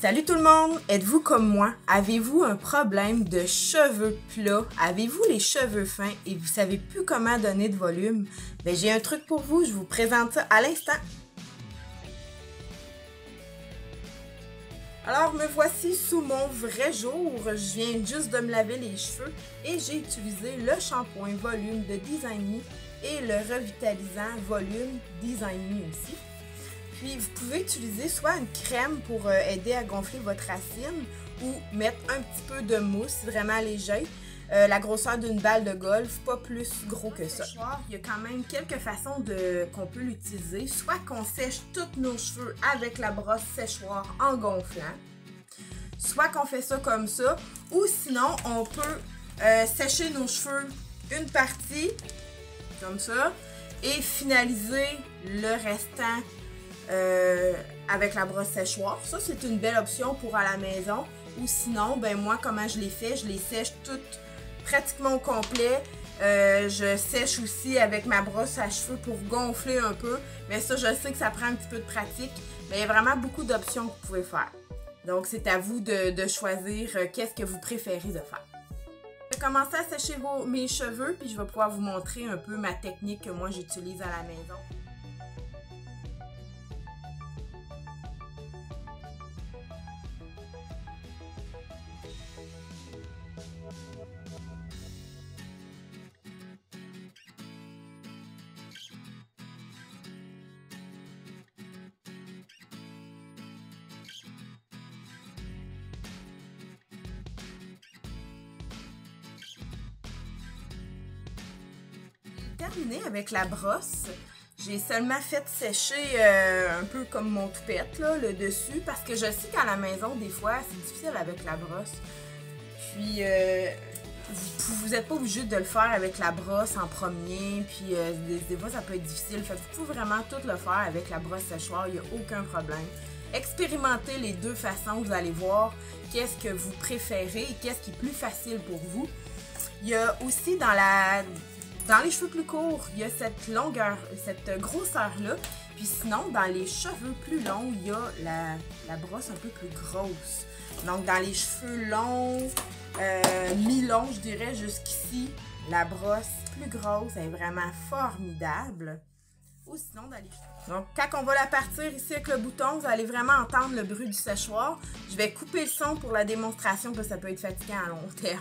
Salut tout le monde! Êtes-vous comme moi? Avez-vous un problème de cheveux plats? Avez-vous les cheveux fins et vous savez plus comment donner de volume? Ben, j'ai un truc pour vous, je vous présente ça à l'instant. Alors me voici sous mon vrai jour, je viens juste de me laver les cheveux et j'ai utilisé le shampoing volume de Design Me et le revitalisant volume Design Me aussi. Puis vous pouvez utiliser soit une crème pour aider à gonfler votre racine ou mettre un petit peu de mousse vraiment léger, la grosseur d'une balle de golf, pas plus gros que ça. Il y a quand même quelques façons qu'on peut l'utiliser, soit qu'on sèche tous nos cheveux avec la brosse séchoir en gonflant, soit qu'on fait ça comme ça, ou sinon on peut sécher nos cheveux une partie comme ça et finaliser le restant avec la brosse séchoir. Ça, c'est une belle option pour à la maison. Ou sinon, ben moi, comment je les fais? Je les sèche toutes pratiquement au complet. Je sèche aussi avec ma brosse à cheveux pour gonfler un peu. Mais ça, je sais que ça prend un petit peu de pratique. Mais il y a vraiment beaucoup d'options que vous pouvez faire. Donc, c'est à vous de choisir qu'est-ce que vous préférez de faire. Je vais commencer à sécher mes cheveux, puis je vais pouvoir vous montrer un peu ma technique que moi, j'utilise à la maison. Terminé avec la brosse, j'ai seulement fait sécher un peu comme mon toupette, là, le dessus, parce que je sais qu'à la maison, des fois, c'est difficile avec la brosse. Puis, vous n'êtes pas obligé de le faire avec la brosse en premier, puis des fois, ça peut être difficile. Fait que vous pouvez vraiment tout le faire avec la brosse séchoir, il n'y a aucun problème. Expérimentez les deux façons, vous allez voir qu'est-ce que vous préférez et qu'est-ce qui est plus facile pour vous. Il y a aussi dans les cheveux plus courts, il y a cette longueur, cette grosseur-là. Puis sinon, dans les cheveux plus longs, il y a la brosse un peu plus grosse. Donc, dans les cheveux longs, mi-longs, je dirais, jusqu'ici, la brosse plus grosse est vraiment formidable. Ou sinon, dans les cheveux. Donc, quand on va la partir ici avec le bouton, vous allez vraiment entendre le bruit du séchoir. Je vais couper le son pour la démonstration parce que ça peut être fatigant à long terme.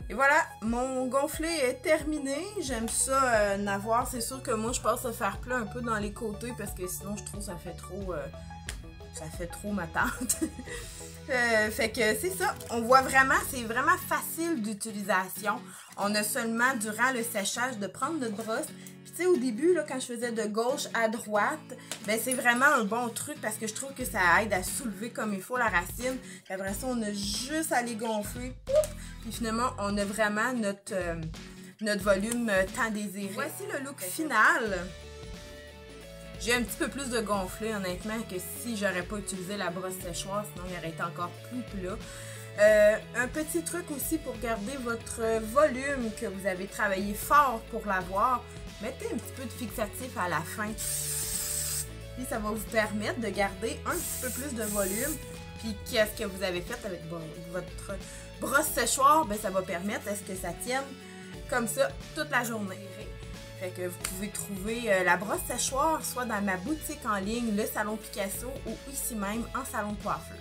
Et voilà, mon gonflé est terminé. J'aime ça n'avoir. C'est sûr que moi, je passe à faire plat un peu dans les côtés parce que sinon, je trouve que ça fait trop ma tante. Fait que c'est ça. On voit vraiment, c'est vraiment facile d'utilisation. On a seulement, durant le séchage, de prendre notre brosse. Puis tu sais, au début, là, quand je faisais de gauche à droite, ben c'est vraiment un bon truc parce que je trouve que ça aide à soulever comme il faut la racine. Puis après ça, on a juste à les gonfler. Pouf! Puis finalement, on a vraiment notre volume tant désiré. Voici le look final. J'ai un petit peu plus de gonflé, honnêtement, que si j'aurais pas utilisé la brosse séchoir, sinon il aurait été encore plus plat. Un petit truc aussi pour garder votre volume que vous avez travaillé fort pour l'avoir, mettez un petit peu de fixatif à la fin. Puis ça va vous permettre de garder un petit peu plus de volume. Puis qu'est-ce que vous avez fait avec votre brosse séchoir, ben ça va permettre à ce que ça tienne comme ça toute la journée. Fait que vous pouvez trouver la brosse séchoir soit dans ma boutique en ligne, le Salon Picasso, ou ici même en salon de coiffeur.